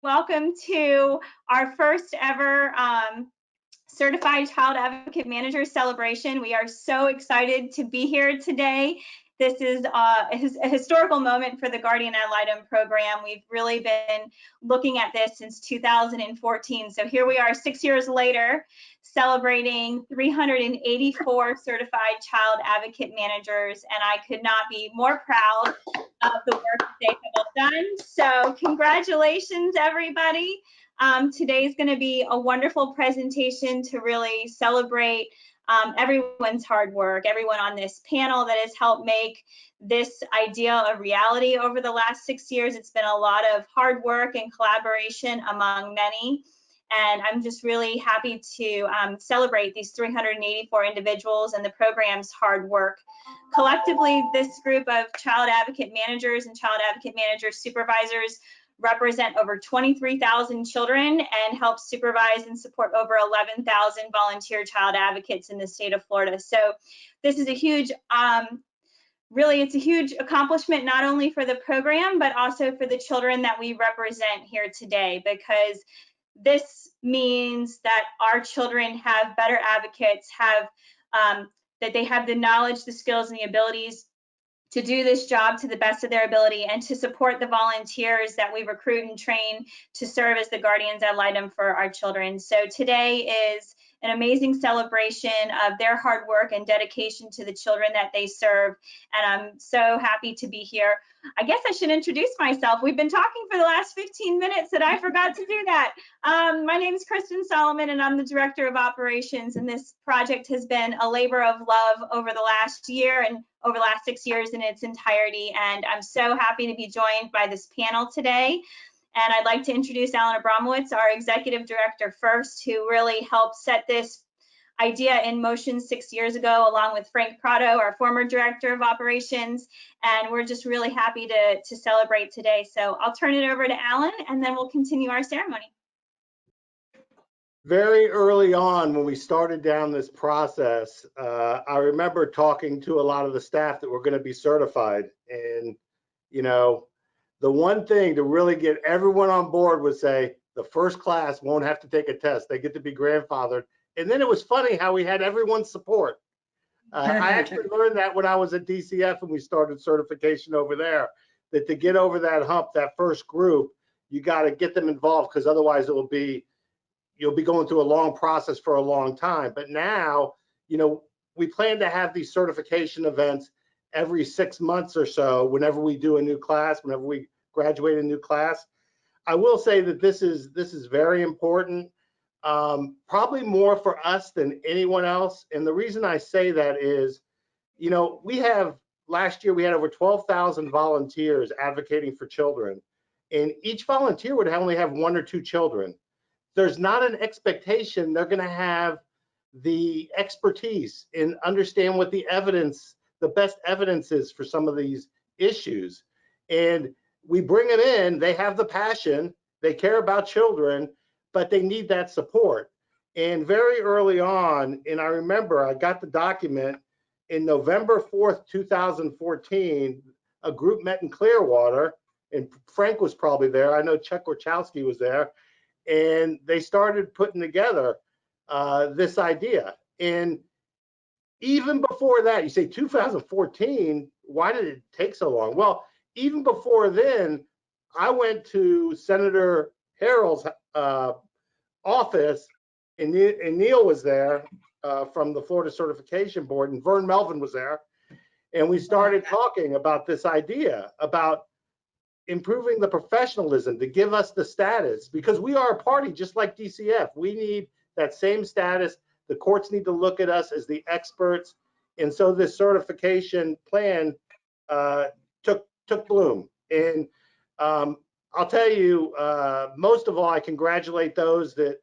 Welcome to our first ever Certified Child Advocate Manager celebration. We are so excited to be here today. This is a historical moment for the Guardian Ad Litem program. We've really been looking at this since 2014. So here we are 6 years later, celebrating 384 certified child advocate managers, and I could not be more proud of the work that they have all done. So congratulations, everybody. Today's going to be a wonderful presentation to really celebrate everyone's hard work, everyone on this panel that has helped make this idea a reality over the last 6 years. It's been a lot of hard work and collaboration among many. And I'm just really happy to celebrate these 384 individuals and the program's hard work. Collectively, this group of child advocate managers and child advocate manager supervisors represent over 23,000 children and help supervise and support over 11,000 volunteer child advocates in the state of Florida. So this is a huge, really, it's a huge accomplishment, not only for the program, but also for the children that we represent here today, because this means that our children have better advocates, that they have the knowledge, the skills, and the abilities to do this job to the best of their ability and to support the volunteers that we recruit and train to serve as the guardians ad litem for our children. So today is an amazing celebration of their hard work and dedication to the children that they serve. And I'm so happy to be here. I guess I should introduce myself. We've been talking for the last 15 minutes and I forgot to do that. My name is Kristen Solomon and I'm the Director of Operations, and this project has been a labor of love over the last year and over the last 6 years in its entirety. And I'm so happy to be joined by this panel today. And I'd like to introduce Alan Abramowitz, our Executive Director first, who really helped set this idea in motion 6 years ago, along with Frank Prado, our former Director of Operations. And we're just really happy to celebrate today. So I'll turn it over to Alan, and then we'll continue our ceremony. Very early on when we started down this process, I remember talking to a lot of the staff that were going to be certified. And, you know, the one thing to really get everyone on board was say, the first class won't have to take a test. They get to be grandfathered. And then it was funny how we had everyone's support. I actually learned that when I was at DCF and we started certification over there, that to get over that hump, that first group, you got to get them involved, because otherwise you'll be going through a long process for a long time. But now, you know, we plan to have these certification events every 6 months or so, whenever we do a new class, whenever we graduate a new class. I will say that this is very important, probably more for us than anyone else. And the reason I say that is, you know, last year we had over 12,000 volunteers advocating for children, and each volunteer would only have 1 or 2 children. There's not an expectation they're going to have the expertise and understand what the best evidence is for some of these issues. And we bring them in, they have the passion, they care about children, but they need that support. And very early on, and I remember I got the document in November 4th, 2014, a group met in Clearwater, and Frank was probably there. I know Chuck Wachowski was there. And they started putting together this idea. And even before that, you say 2014, why did it take so long? Well, even before then, I went to Senator Harrell's office, and Neal was there from the Florida Certification Board, and Vern Melvin was there. And we started talking about this idea about improving the professionalism to give us the status, because we are a party just like DCF. We need that same status. The courts need to look at us as the experts. And so this certification plan took bloom. And I'll tell you, most of all, I congratulate those that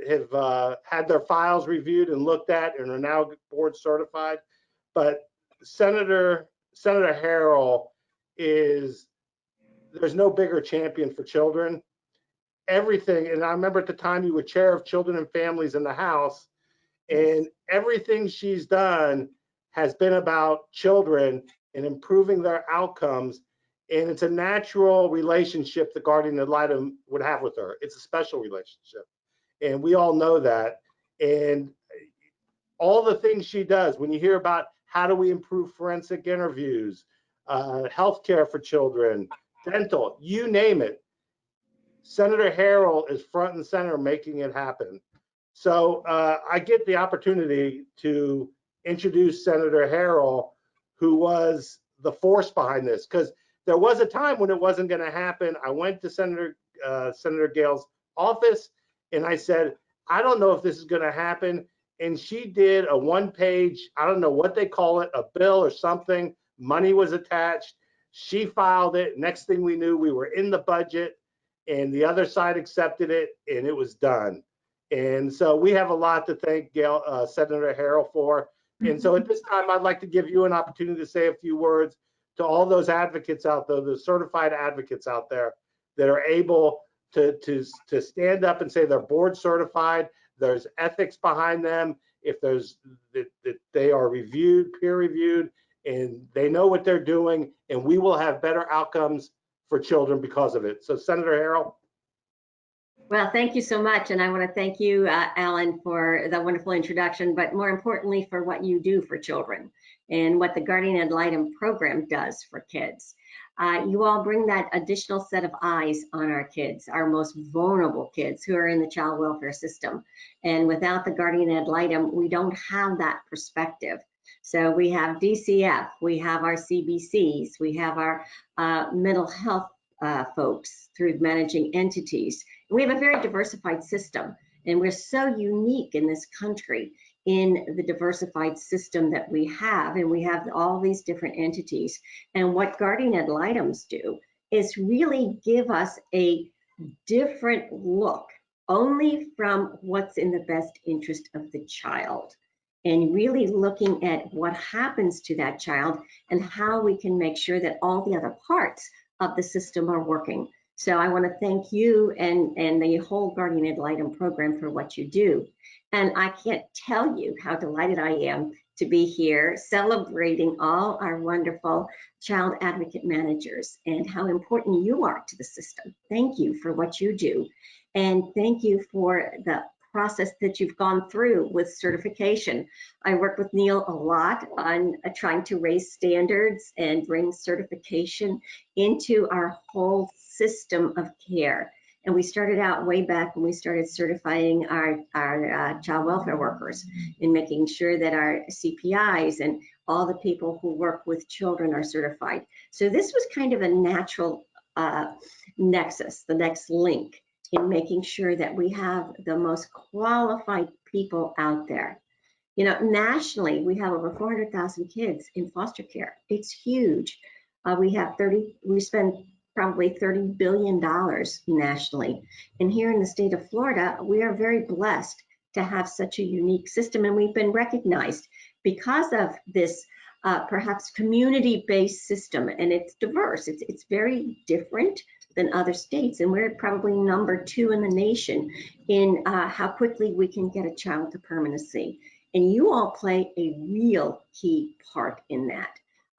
have had their files reviewed and looked at and are now board certified. But Senator Harrell there's no bigger champion for children. Everything, and I remember at the time you were chair of children and families in the House, and everything she's done has been about children and improving their outcomes. And it's a natural relationship the guardian ad litem would have with her. It's a special relationship. And we all know that. And all the things she does, when you hear about how do we improve forensic interviews, healthcare for children, dental, you name it, Senator Harrell is front and center making it happen. So I get the opportunity to introduce Senator Harrell, who was the force behind this, because there was a time when it wasn't going to happen. I went to Senator Gayle's office and I said, I don't know if this is going to happen. And she did a one-page, I don't know what they call it, a bill or something. Money was attached. She filed it. Next thing we knew, we were in the budget, and the other side accepted it, and it was done. And so we have a lot to thank Senator Harrell for. And so at this time, I'd like to give you an opportunity to say a few words to all those advocates out there, the certified advocates out there that are able to stand up and say they're board certified, there's ethics behind them, if there's that they are reviewed, peer reviewed, and they know what they're doing, and we will have better outcomes for children because of it. So Senator Harrell. Well, thank you so much. And I want to thank you, Alan, for the wonderful introduction, but more importantly, for what you do for children and what the Guardian Ad Litem program does for kids. You all bring that additional set of eyes on our kids, our most vulnerable kids who are in the child welfare system. And without the Guardian Ad Litem, we don't have that perspective. So we have DCF, we have our CBCs, we have our mental health folks through managing entities. We have a very diversified system, and we're so unique in this country in the diversified system that we have, and we have all these different entities. And what Guardian Ad Litems do is really give us a different look only from what's in the best interest of the child, and really looking at what happens to that child and how we can make sure that all the other parts of the system are working. So I want to thank you and the whole Guardian Ad Litem program for what you do. And I can't tell you how delighted I am to be here celebrating all our wonderful child advocate managers and how important you are to the system. Thank you for what you do. And thank you for the process that you've gone through with certification. I work with Neal a lot on trying to raise standards and bring certification into our whole system of care. And we started out way back when we started certifying our child welfare workers and making sure that our CPIs and all the people who work with children are certified. So this was kind of a natural nexus, the next link in making sure that we have the most qualified people out there. You know, nationally, we have over 400,000 kids in foster care. It's huge. We spend probably $30 billion nationally. And here in the state of Florida, we are very blessed to have such a unique system. And we've been recognized because of this perhaps community-based system. And it's diverse. It's very different than other states. And we're probably #2 in the nation in how quickly we can get a child to permanency. And you all play a real key part in that,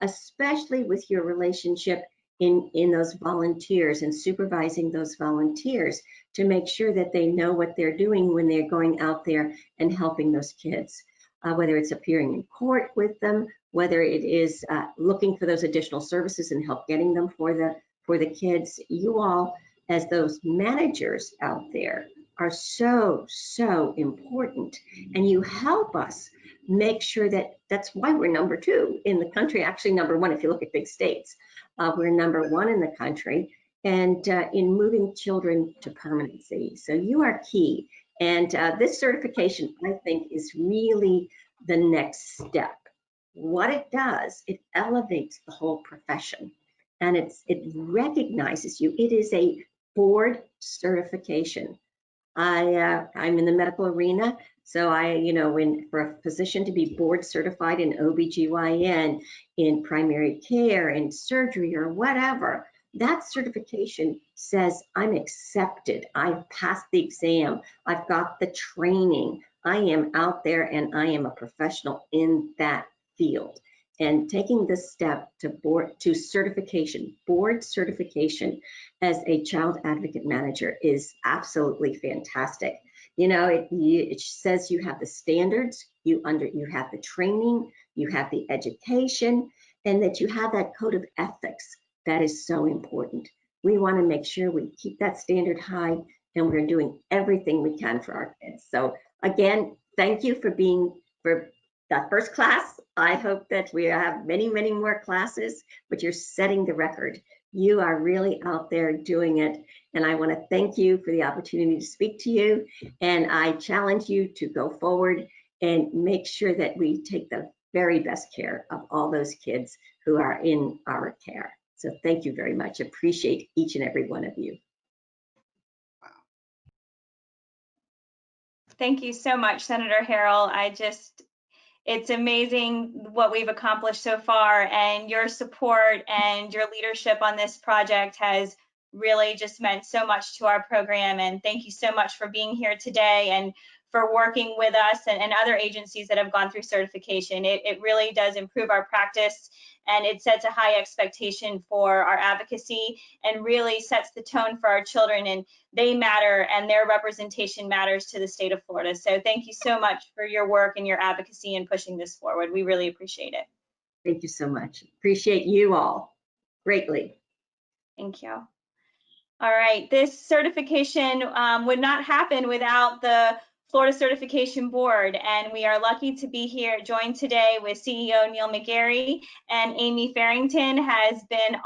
especially with your relationship in those volunteers and supervising those volunteers to make sure that they know what they're doing when they're going out there and helping those kids, whether it's appearing in court with them, whether it is looking for those additional services and help getting them for the kids. You all, as those managers out there, are so important, and you help us make sure that that's why we're #2 in the country, actually #1 if you look at big states. We're #1 in the country, and in moving children to permanency. So you are key, and this certification, I think, is really the next step. What it does, it elevates the whole profession, and it recognizes you. It is a board certification. I'm in the medical arena, so for a physician to be board certified in OBGYN, in primary care, in surgery, or whatever, that certification says I'm accepted, I've passed the exam, I've got the training, I am out there and I am a professional in that field. And taking this step to board certification as a child advocate manager is absolutely fantastic. You know, it says you have the standards, you have the training, you have the education, and that you have that code of ethics. That is so important. We want to make sure we keep that standard high, and we're doing everything we can for our kids. So again, thank you for that first class. I hope that we have many, many more classes, but you're setting the record. You are really out there doing it. And I want to thank you for the opportunity to speak to you. And I challenge you to go forward and make sure that we take the very best care of all those kids who are in our care. So thank you very much. Appreciate each and every one of you. Thank you so much, Senator Harrell. It's amazing what we've accomplished so far, and your support and your leadership on this project has really just meant so much to our program. And thank you so much for being here today and for working with us and other agencies that have gone through certification. It really does improve our practice, and it sets a high expectation for our advocacy and really sets the tone for our children, and they matter and their representation matters to the state of Florida. So thank you so much for your work and your advocacy in pushing this forward. We really appreciate it. Thank you so much. Appreciate you all greatly. Thank you. All right, this certification would not happen without the Florida Certification Board, and we are lucky to be here joined today with CEO Neal McGarry, and Amy Farrington has been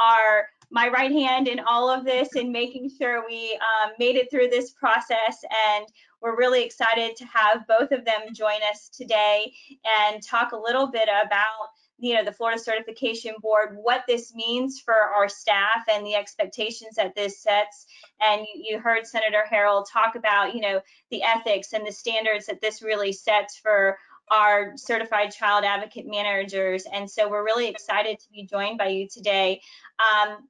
my right hand in all of this and making sure we made it through this process. And we're really excited to have both of them join us today and talk a little bit about the Florida Certification Board, what this means for our staff and the expectations that this sets. And you heard Senator Harrell talk about, the ethics and the standards that this really sets for our certified child advocate managers. And so we're really excited to be joined by you today.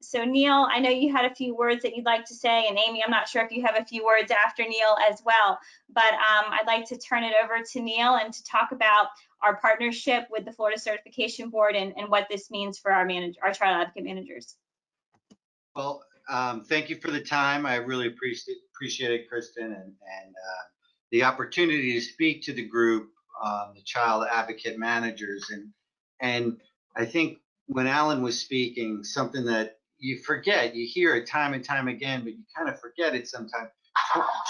So Neal, I know you had a few words that you'd like to say, and Amy, I'm not sure if you have a few words after Neal as well, but I'd like to turn it over to Neal and to talk about our partnership with the Florida Certification Board and what this means for our child advocate managers. Well, thank you for the time. I really appreciate it, Kristen, and the opportunity to speak to the group, the child advocate managers. And I think when Alan was speaking, something that you forget, you hear it time and time again, but you kind of forget it sometimes.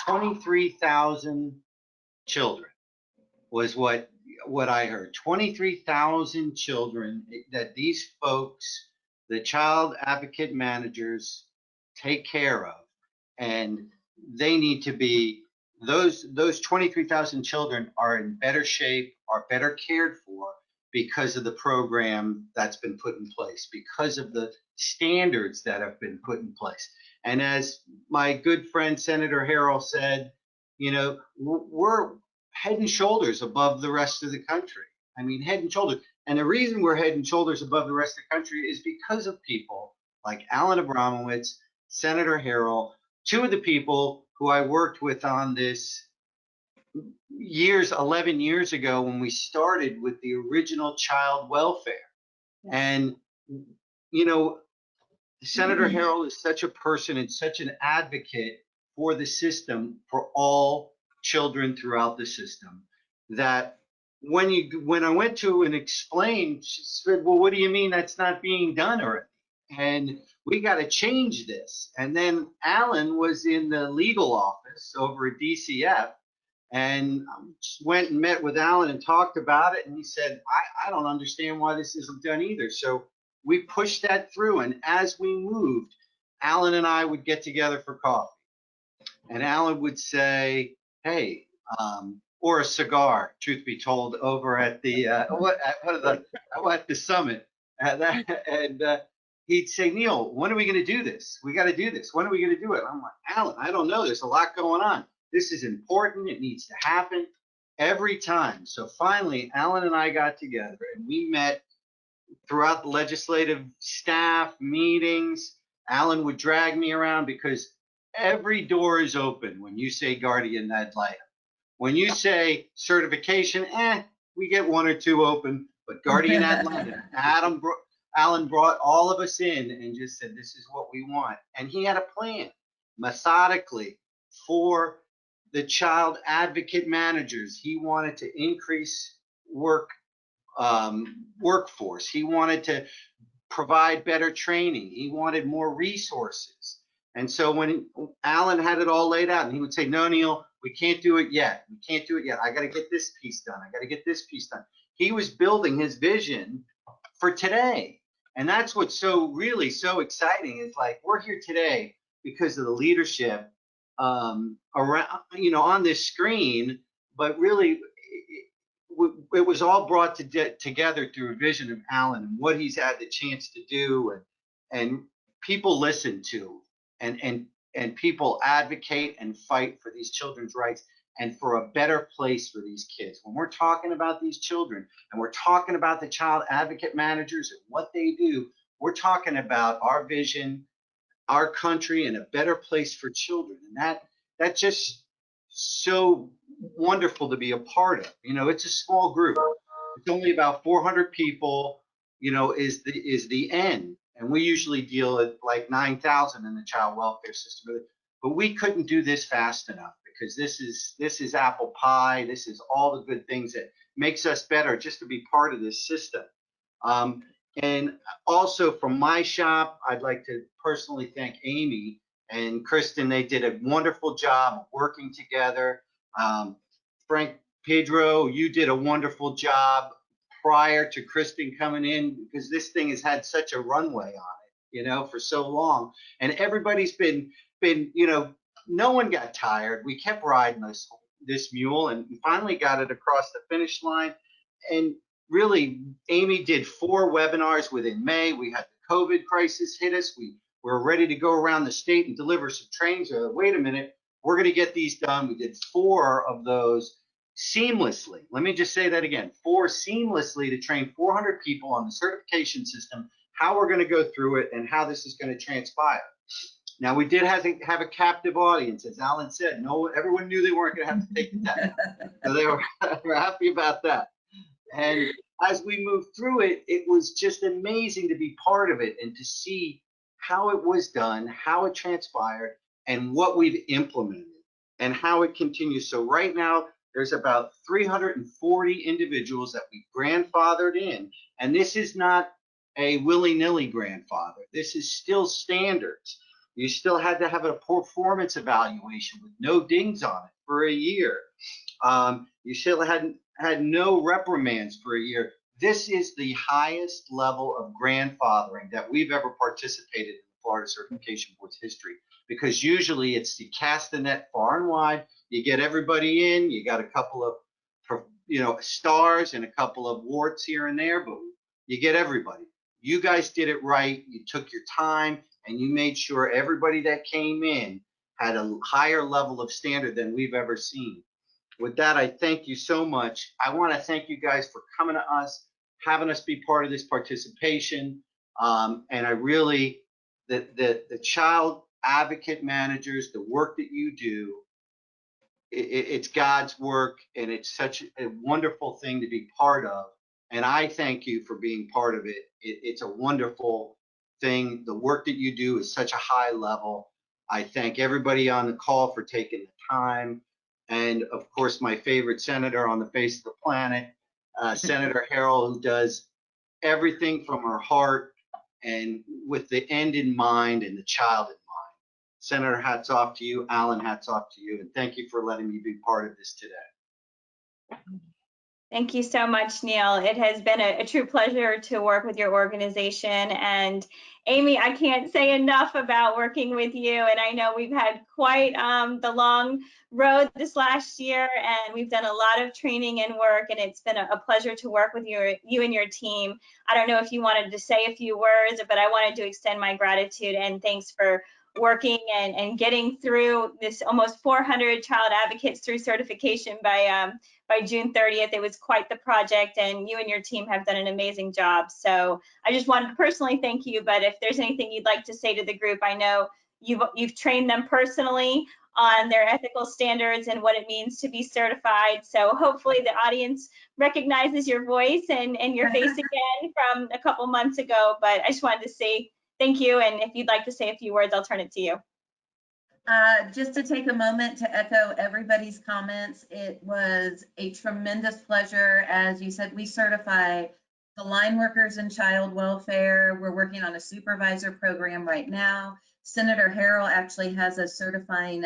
23,000 children was what I heard. 23,000 children that these folks, the child advocate managers, take care of, and they need to be, those 23,000 children are in better shape, are better cared for because of the program that's been put in place, because of the standards that have been put in place. And as my good friend Senator Harrell said, we're head and shoulders above the rest of the country. I mean, head and shoulders. And the reason we're head and shoulders above the rest of the country is because of people like Alan Abramowitz, Senator Harrell, two of the people who I worked with on this 11 years ago when we started with the original child welfare. And, Senator Harrell is such a person and such an advocate for the system, for all children throughout the system, that when I went to and explained, she said, well, what do you mean that's not being done already? And we got to change this. And then Alan was in the legal office over at DCF, and just went and met with Alan and talked about it. And he said, I don't understand why this isn't done either. So we pushed that through. And as we moved, Alan and I would get together for coffee. And Alan would say, hey, or a cigar, truth be told, over at the at the summit. And he'd say, Neal, when are we going to do this? We got to do this. When are we going to do it? I'm like, Alan, I don't know. There's a lot going on. This is important. It needs to happen every time. So finally, Alan and I got together and we met throughout the legislative staff meetings. Alan would drag me around because every door is open when you say guardian ad litem. When you say certification, we get one or two open, but guardian ad litem. Alan brought all of us in and just said, this is what we want. And he had a plan methodically for the child advocate managers. He wanted to increase workforce. He wanted to provide better training. He wanted more resources. And so when Alan had it all laid out, and he would say, no, Neal, we can't do it yet. We can't do it yet. I got to get this piece done. I got to get this piece done. He was building his vision for today. And that's what's so exciting. It's like, we're here today because of the leadership around, on this screen, but really it was all brought together through a vision of Alan and what he's had the chance to do, and people listen to, and people advocate and fight for these children's rights and for a better place for these kids. When we're talking about these children and we're talking about the child advocate managers and what they do, we're talking about our vision, our country, and a better place for children. And that's just so wonderful to be a part of. It's a small group. It's only about 400 people, is the end. And we usually deal at like 9,000 in the child welfare system. But we couldn't do this fast enough, because this is apple pie. This is all the good things that makes us better just to be part of this system. And also from my shop, I'd like to personally thank Amy and Kristen. They did a wonderful job working together. Frank Pedro, you did a wonderful job prior to Kristen coming in, because this thing has had such a runway on it, for so long. And everybody's been, no one got tired. We kept riding this mule, and we finally got it across the finish line. And really, Amy did 4 webinars within May. We had the COVID crisis hit us. We were ready to go around the state and deliver some trainings. Wait a minute, we're going to get these done. We did 4 of those seamlessly. Let me just say that again, 4 seamlessly, to train 400 people on the certification system, how we're going to go through it and how this is going to transpire. Now, we did have a captive audience, as Alan said. Everyone knew they weren't going to have to take the test. So they were happy about that. And as we moved through it, it was just amazing to be part of it and to see how it was done, how it transpired, and what we've implemented and how it continues. So right now, there's about 340 individuals that we grandfathered in. And this is not a willy-nilly grandfather. This is still standards. You still had to have a performance evaluation with no dings on it for a year. You still had no reprimands for a year. This is the highest level of grandfathering that we've ever participated in the Florida Certification Board's history, because usually it's you cast the net far and wide, you get everybody in, you got a couple of stars and a couple of warts here and there, but you get everybody. You guys did it right. You took your time and you made sure everybody that came in had a higher level of standard than we've ever seen. With that, I thank you so much. I want to thank you guys for coming to us, having us be part of this participation. And I really, the child advocate managers, the work that you do, it's God's work, and it's such a wonderful thing to be part of. And I thank you for being part of it. It's a wonderful thing. The work that you do is such a high level. I thank everybody on the call for taking the time. And of course, my favorite senator on the face of the planet, Senator Harrell, who does everything from her heart and with the end in mind and the child in mind. Senator, hats off to you. Alan, hats off to you. And thank you for letting me be part of this today. Thank you so much, Neal. It has been a true pleasure to work with your organization. And Amy, I can't say enough about working with you. And I know we've had quite the long road this last year, and we've done a lot of training and work, and it's been a pleasure to work with you and your team. I don't know if you wanted to say a few words, but I wanted to extend my gratitude and thanks for working and getting through this almost 400 child advocates through certification by June 30th. It was quite the project, and you and your team have done an amazing job. So I just wanted to personally thank you, but if there's anything you'd like to say to the group, I know you've trained them personally on their ethical standards and what it means to be certified. So hopefully the audience recognizes your voice and your face again from a couple months ago. But I just wanted to say thank you. And if you'd like to say a few words, I'll turn it to you. Just to take a moment to echo everybody's comments, it was a tremendous pleasure. As you said, we certify the line workers in child welfare. We're working on a supervisor program right now. Senator Harrell actually has us certifying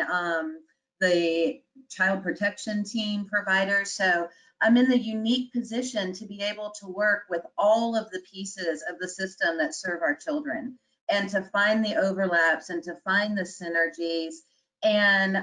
the child protection team providers. So I'm in the unique position to be able to work with all of the pieces of the system that serve our children, and to find the overlaps and to find the synergies. And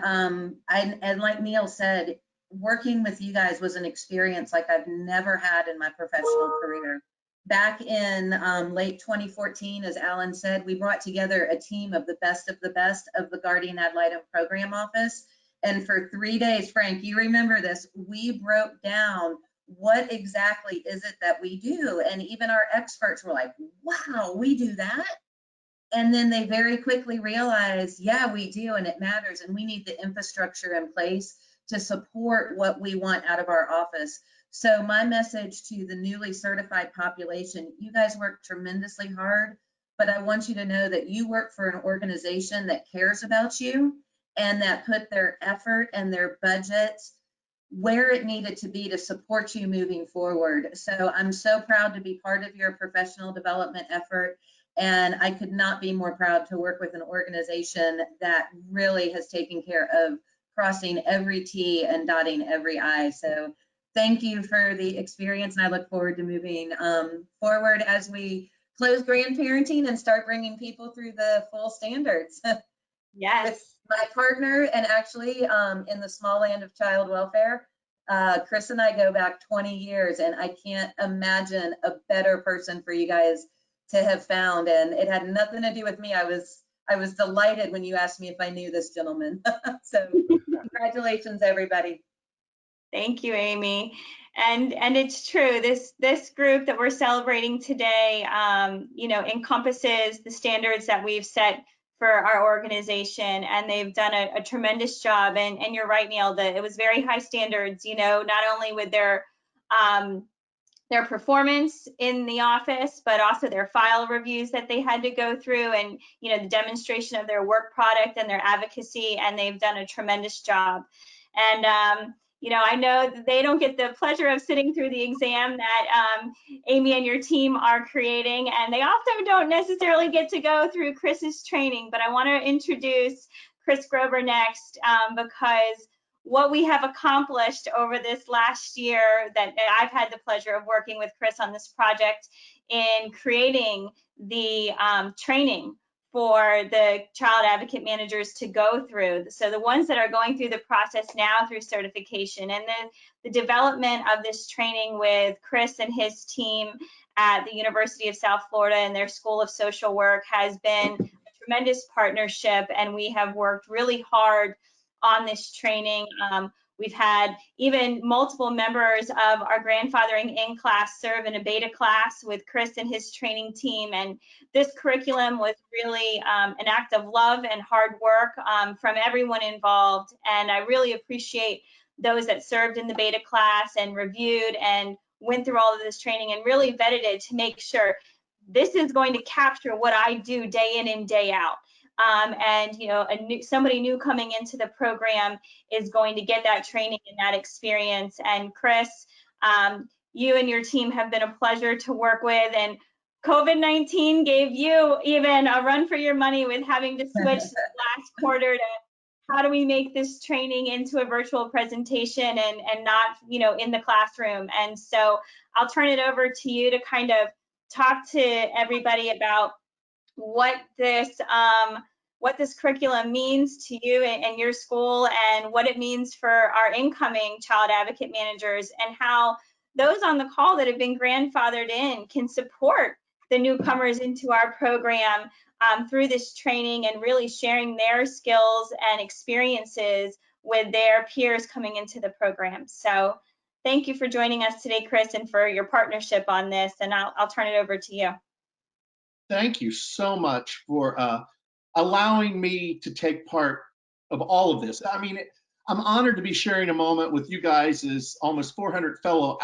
and like Neal said, working with you guys was an experience like I've never had in my professional career. Back in late 2014, as Alan said, we brought together a team of the best of the Guardian Ad Litem Program Office. And for 3 days, Frank, you remember this, we broke down what exactly is it that we do. And even our experts were like, wow, we do that? And then they very quickly realized, yeah, we do, and it matters, and we need the infrastructure in place to support what we want out of our office. So my message to the newly certified population, you guys work tremendously hard, but I want you to know that you work for an organization that cares about you and that put their effort and their budgets where it needed to be to support you moving forward. So I'm so proud to be part of your professional development effort. And I could not be more proud to work with an organization that really has taken care of crossing every T and dotting every I. So thank you for the experience, and I look forward to moving forward as we close grandparenting and start bringing people through the full standards. Yes. With my partner, and actually in the small land of child welfare, Chris and I go back 20 years, and I can't imagine a better person for you guys to have found. And it had nothing to do with me. I was delighted when you asked me if I knew this gentleman. So congratulations, everybody. Thank you, Amy. And it's true. This group that we're celebrating today, encompasses the standards that we've set for our organization, and they've done a tremendous job. And you're right, Neal, that it was very high standards. Not only with their performance in the office, but also their file reviews that they had to go through, and the demonstration of their work product and their advocacy, and they've done a tremendous job. And I know that they don't get the pleasure of sitting through the exam that Amy and your team are creating, and they also don't necessarily get to go through Chris's training. But I want to introduce Chris Groeber next, because what we have accomplished over this last year, that I've had the pleasure of working with Chris on this project in creating the training for the child advocate managers to go through. So the ones that are going through the process now through certification, and then the development of this training with Chris and his team at the University of South Florida and their School of Social Work has been a tremendous partnership, and we have worked really hard on this training. We've had even multiple members of our grandfathering in class serve in a beta class with Chris and his training team. And this curriculum was really an act of love and hard work from everyone involved. And I really appreciate those that served in the beta class and reviewed and went through all of this training and really vetted it to make sure this is going to capture what I do day in and day out. Somebody new coming into the program is going to get that training and that experience. And Chris, you and your team have been a pleasure to work with, and COVID-19 gave you even a run for your money with having to switch last quarter to how do we make this training into a virtual presentation and not, in the classroom. And so I'll turn it over to you to kind of talk to everybody about what this curriculum means to you and your school, and what it means for our incoming child advocate managers, and how those on the call that have been grandfathered in can support the newcomers into our program through this training, and really sharing their skills and experiences with their peers coming into the program. So thank you for joining us today, Chris, and for your partnership on this, and I'll turn it over to you. Thank you so much for allowing me to take part of all of this. I mean, I'm honored to be sharing a moment with you guys as almost 400 fellow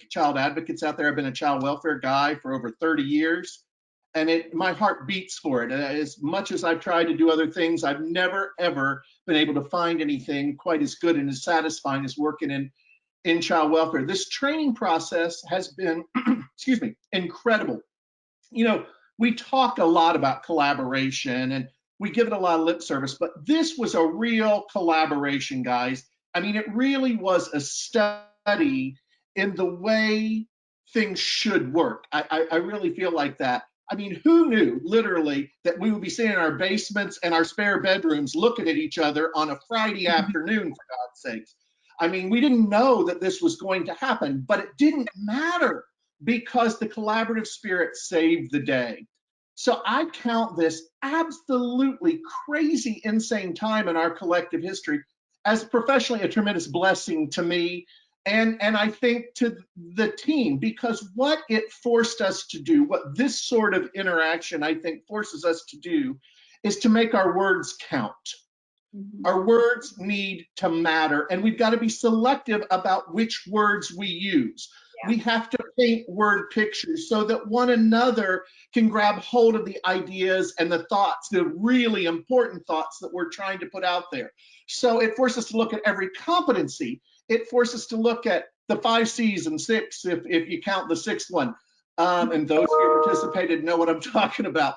child advocates out there. I've been a child welfare guy for over 30 years, and my heart beats for it. As much as I've tried to do other things, I've never, ever been able to find anything quite as good and as satisfying as working in child welfare. This training process has been, excuse me, incredible. You know, we talk a lot about collaboration and we give it a lot of lip service, but this was a real collaboration, guys. I mean, it really was a study in the way things should work. I really feel like that. I mean, who knew literally that we would be sitting in our basements and our spare bedrooms looking at each other on a Friday afternoon, for God's sakes? I mean, we didn't know that this was going to happen, but it didn't matter because the collaborative spirit saved the day. So I count this absolutely crazy, insane time in our collective history as professionally a tremendous blessing to me and I think to the team, because what it forced us to do, what this sort of interaction I think forces us to do, is to make our words count. Our words need to matter, and we've got to be selective about which words we use. Yeah. We have to paint word pictures so that one another can grab hold of the ideas and the thoughts, the really important thoughts that we're trying to put out there. So it forces us to look at every competency. It forces us to look at the 5 C's and 6, if you count the 6th one. And those who participated know what I'm talking about.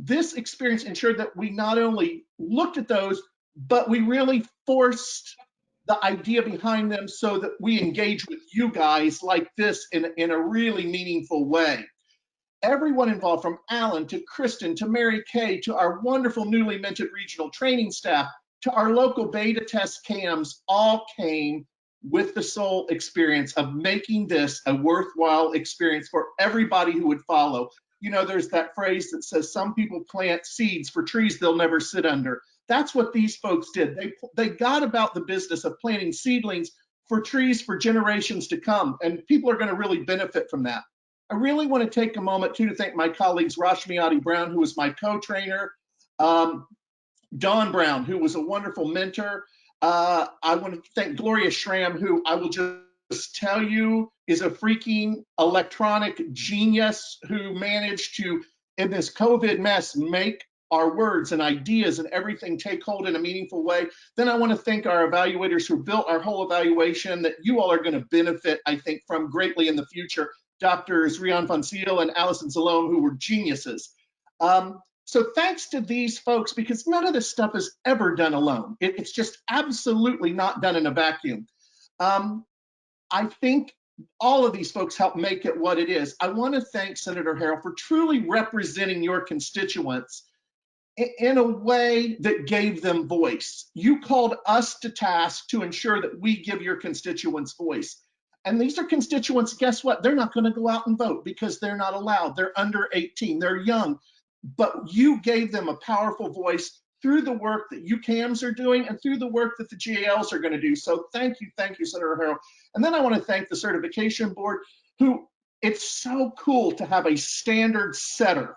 This experience ensured that we not only looked at those, but we really forced the idea behind them so that we engage with you guys like this in a really meaningful way. Everyone involved, from Alan to Kristen to Mary Kay to our wonderful newly minted regional training staff to our local beta test CAMs, all came with the sole experience of making this a worthwhile experience for everybody who would follow. You know, there's that phrase that says some people plant seeds for trees they'll never sit under. That's what these folks did. They got about the business of planting seedlings for trees for generations to come, and people are going to really benefit from that. I really want to take a moment too to thank my colleagues Rashmiati Brown, who was my co-trainer, Dawn Brown, who was a wonderful mentor. I want to thank Gloria Schramm, who I will just tell you is a freaking electronic genius who managed to, in this COVID mess, make our words and ideas and everything take hold in a meaningful way. Then I want to thank our evaluators who built our whole evaluation that you all are going to benefit, I think, from greatly in the future. Doctors Rian Fonseal and Allison Salome, who were geniuses. So thanks to these folks, because none of this stuff is ever done alone. It's just absolutely not done in a vacuum. I think all of these folks help make it what it is. I want to thank Senator Harrell for truly representing your constituents in a way that gave them voice. You called us to task to ensure that we give your constituents voice. And these are constituents, guess what? They're not going to go out and vote because they're not allowed. They're under 18, they're young. But you gave them a powerful voice through the work that UCAMs are doing and through the work that the GALs are going to do. So thank you, Senator Harrell. And then I want to thank the certification board, who, it's so cool to have a standard setter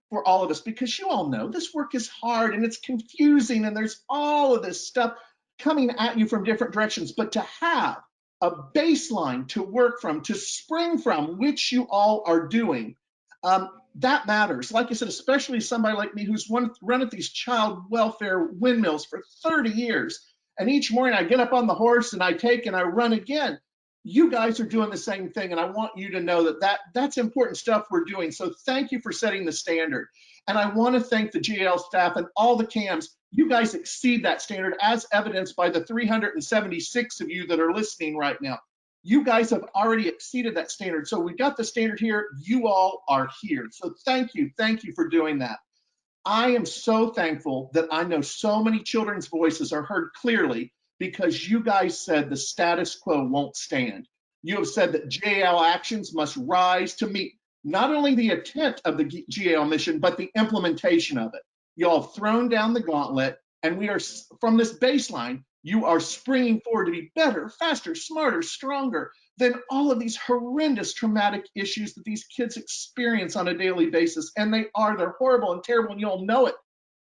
for all of us, because you all know this work is hard and it's confusing and there's all of this stuff coming at you from different directions. But to have a baseline to work from, to spring from, which you all are doing, that matters. Like I said, especially somebody like me who's run at these child welfare windmills for 30 years. And each morning I get up on the horse and I take and I run again. You guys are doing the same thing. And I want you to know that's important stuff we're doing. So thank you for setting the standard. And I want to thank the GAL staff and all the CAMs. You guys exceed that standard, as evidenced by the 376 of you that are listening right now. You guys have already exceeded that standard. So we got the standard here. You all are here. So thank you for doing that. I am so thankful that I know so many children's voices are heard clearly, because you guys said the status quo won't stand. You have said that GAL actions must rise to meet not only the intent of the GAL mission, but the implementation of it. You all have thrown down the gauntlet, and we are, from this baseline, you are springing forward to be better, faster, smarter, stronger than all of these horrendous traumatic issues that these kids experience on a daily basis. And they're horrible and terrible, and you all know it.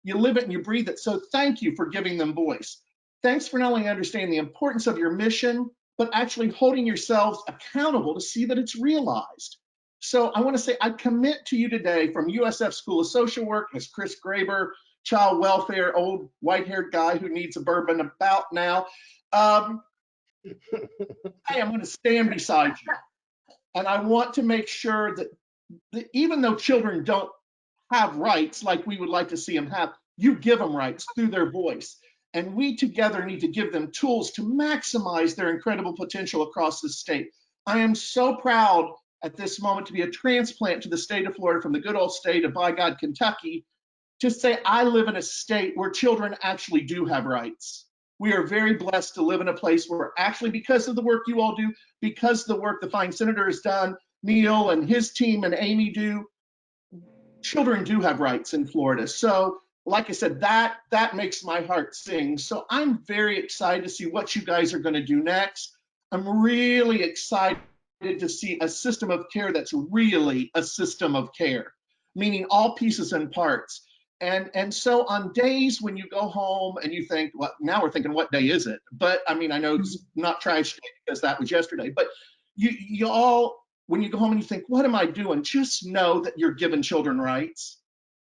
You live it and you breathe it. So thank you for giving them voice. Thanks for not only understanding the importance of your mission, but actually holding yourselves accountable to see that it's realized. So I want to say I commit to you today from USF School of Social Work, Ms. Chris Groeber, child welfare, old white-haired guy who needs a bourbon about now. I am going to stand beside you. And I want to make sure that even though children don't have rights like we would like to see them have, you give them rights through their voice. And we together need to give them tools to maximize their incredible potential across the state. I am so proud at this moment to be a transplant to the state of Florida from the good old state of, by God, Kentucky, to say I live in a state where children actually do have rights. We are very blessed to live in a place where actually, because of the work you all do, because of the work the fine senator has done, Neal and his team and Amy do, children do have rights in Florida. So like I said, that makes my heart sing. So I'm very excited to see what you guys are going to do next. I'm really excited to see a system of care that's really a system of care, meaning all pieces and parts. And so on days when you go home and you think, well, now we're thinking, what day is it? But I mean, I know it's not trash day because that was yesterday, but you all, when you go home and you think, what am I doing? Just know that you're giving children rights.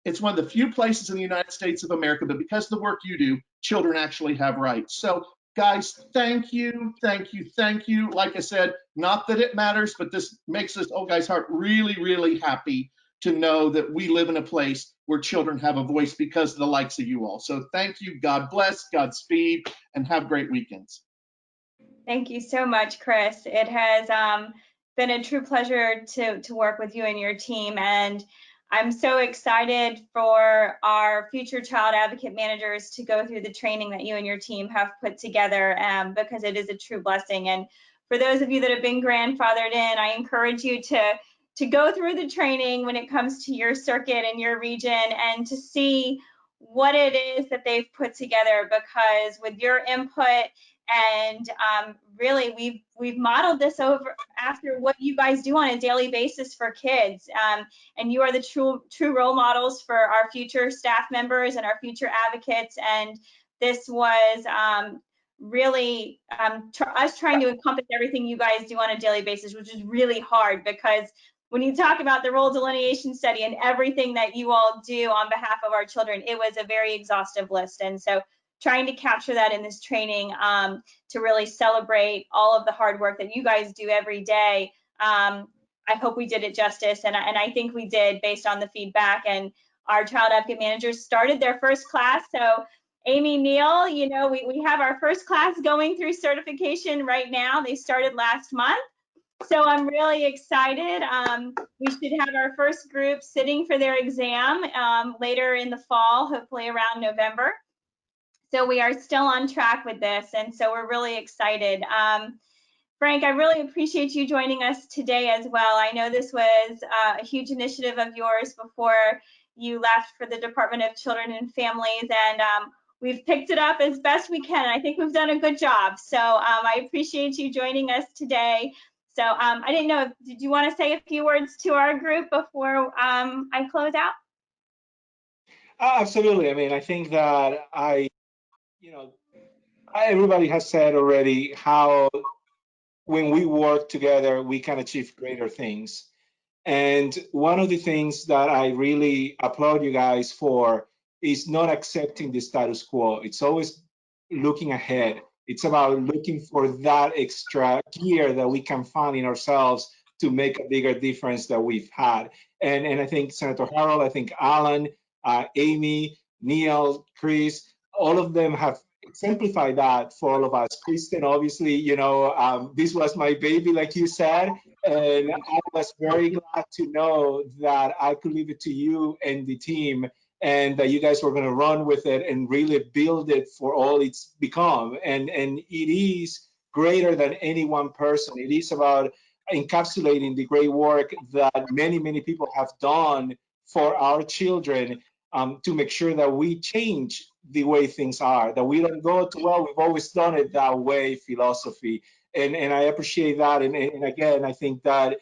It's one of the few places in the United States of America, but because of the work you do, children actually have rights. So guys, thank you, thank you, thank you. Like I said, not that it matters, but this makes this old guy's heart really, really happy to know that we live in a place where children have a voice because of the likes of you all. So thank you, God bless, Godspeed, and have great weekends. Thank you so much, Chris. It has been a true pleasure to work with you and your team, and I'm so excited for our future child advocate managers to go through the training that you and your team have put together, because it is a true blessing. And for those of you that have been grandfathered in, I encourage you to go through the training when it comes to your circuit and your region and to see what it is that they've put together, because with your input and really we've modeled this over after what you guys do on a daily basis for kids, and you are the true role models for our future staff members and our future advocates. And this was really us trying to encompass everything you guys do on a daily basis, which is really hard, because when you talk about the role delineation study and everything that you all do on behalf of our children, it was a very exhaustive list. And so trying to capture that in this training to really celebrate all of the hard work that you guys do every day, I hope we did it justice. And I think we did, based on the feedback. And our child advocate managers started their first class. So Amy, Neal, you know, we have our first class going through certification right now. They started last month. So I'm really excited. We should have our first group sitting for their exam later in the fall, hopefully around November. So we are still on track with this, and so we're really excited. Frank, I really appreciate you joining us today as well. I know this was a huge initiative of yours before you left for the Department of Children and Families, and we've picked it up as best we can. I think we've done a good job. So I appreciate you joining us today. So I didn't know, did you want to say a few words to our group before I close out? Absolutely. I mean, I think that everybody has said already how when we work together, we can achieve greater things. And one of the things that I really applaud you guys for is not accepting the status quo. It's always looking ahead. It's about looking for that extra gear that we can find in ourselves to make a bigger difference that we've had. And I think Senator Harrell, I think Alan, Amy, Neal, Chris, all of them have exemplified that for all of us. Kristen, obviously, this was my baby, like you said, and I was very glad to know that I could leave it to you and the team, and that you guys were going to run with it and really build it for all it's become. And it is greater than any one person. It is about encapsulating the great work that many, many people have done for our children, to make sure that we change the way things are, that we don't go to, well, we've always done it that way philosophy. And I appreciate that. And again, I think that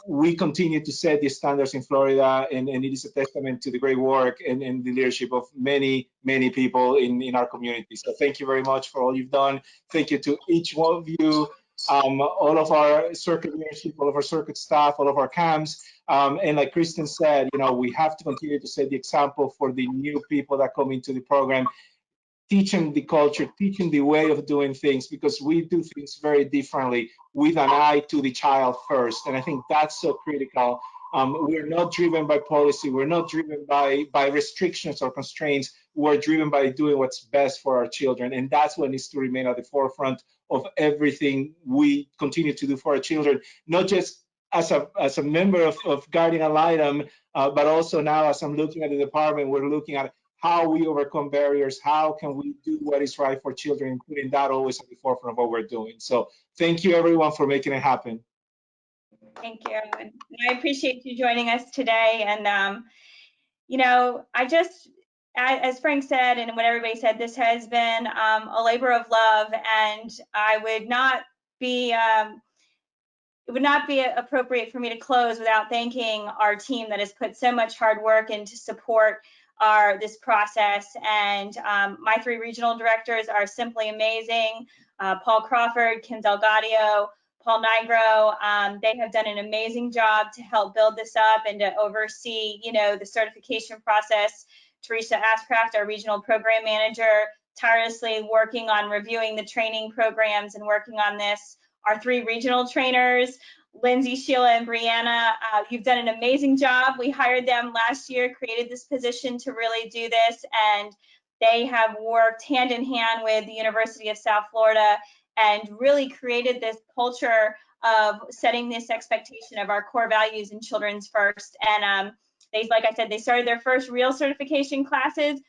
we continue to set the standards in Florida, and it is a testament to the great work and the leadership of many, many people in our community. So thank you very much for all you've done. Thank you to each one of you, all of our circuit leadership, all of our circuit staff, all of our CAMs. And like Kristen said, we have to continue to set the example for the new people that come into the program, teaching the culture, teaching the way of doing things, because we do things very differently with an eye to the child first. And I think that's so critical. We're not driven by policy. We're not driven by restrictions or constraints. We're driven by doing what's best for our children. And that's what needs to remain at the forefront of everything we continue to do for our children, not just as a member of Guardian Ad Litem, but also now as I'm looking at the department, we're looking at how we overcome barriers, how can we do what is right for children, including that always at the forefront of what we're doing. So thank you everyone for making it happen. Thank you. And I appreciate you joining us today. And, as Frank said, and what everybody said, this has been a labor of love, and I would not be, it would not be appropriate for me to close without thanking our team that has put so much hard work into support this process. And my 3 regional directors are simply amazing. Paul Crawford, Kim Delgadio, Paul Nigro. They have done an amazing job to help build this up and to oversee, the certification process. Teresa Ashcraft, our regional program manager, tirelessly working on reviewing the training programs and working on this. Our 3 regional trainers, Lindsay, Sheila, and Brianna, you've done an amazing job. We hired them last year, created this position to really do this, and they have worked hand in hand with the University of South Florida and really created this culture of setting this expectation of our core values in children's first. And like I said, they started their first real certification classes,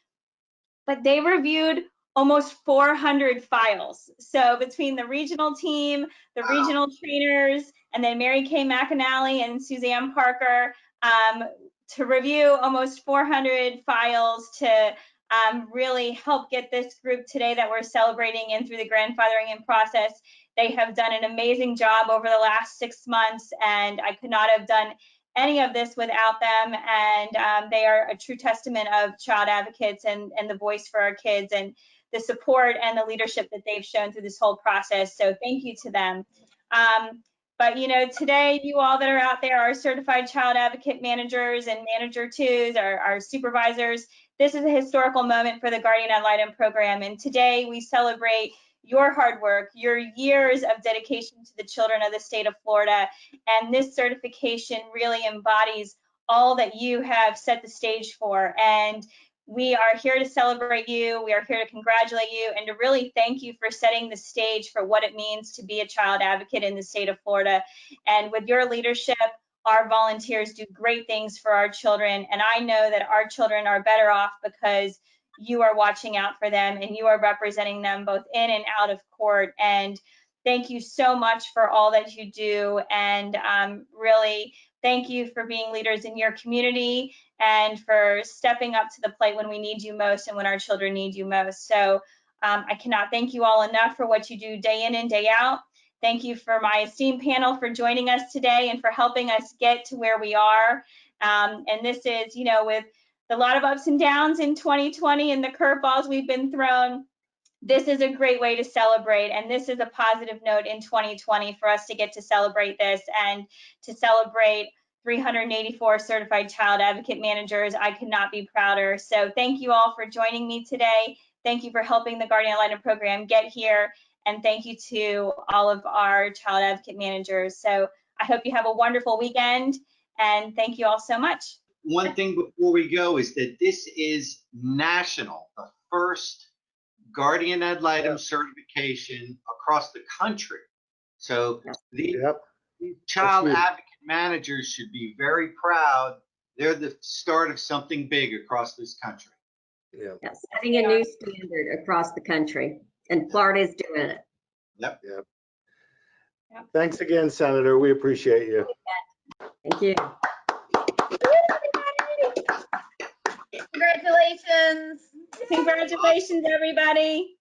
but they reviewed almost 400 files. So between the regional team, the regional trainers, and then Mary Kay McAnally and Suzanne Parker, to review almost 400 files to really help get this group today that we're celebrating in through the grandfathering in process. They have done an amazing job over the last 6 months, and I could not have done any of this without them. And they are a true testament of child advocates and the voice for our kids, and the support and the leadership that they've shown through this whole process. So thank you to them. But today, you all that are out there are certified child advocate managers and manager twos, our supervisors. This is a historical moment for the Guardian Ad Litem program. And today we celebrate your hard work, your years of dedication to the children of the state of Florida. And this certification really embodies all that you have set the stage for. And we are here to celebrate you. We are here to congratulate you and to really thank you for setting the stage for what it means to be a child advocate in the state of Florida. And with your leadership, our volunteers do great things for our children. And I know that our children are better off because you are watching out for them and you are representing them both in and out of court. And thank you so much for all that you do. And really, thank you for being leaders in your community and for stepping up to the plate when we need you most and when our children need you most. So I cannot thank you all enough for what you do day in and day out. Thank you for my esteemed panel for joining us today and for helping us get to where we are. And this is, with a lot of ups and downs in 2020 and the curveballs we've been thrown, this is a great way to celebrate. And this is a positive note in 2020 for us to get to celebrate this and to celebrate 384 certified child advocate managers. I could not be prouder. So thank you all for joining me today. Thank you for helping the Guardian Ad Litem program get here. And thank you to all of our child advocate managers. So I hope you have a wonderful weekend. And thank you all so much. One thing before we go is that this is national, the first Guardian Ad Litem certification across the country. So the child advocate managers should be very proud. They're the start of something big across this country. Yeah. Yes, setting a new standard across the country, and Florida is doing it. Yep. Thanks again, Senator. We appreciate you. Thank you. Congratulations. Congratulations, everybody.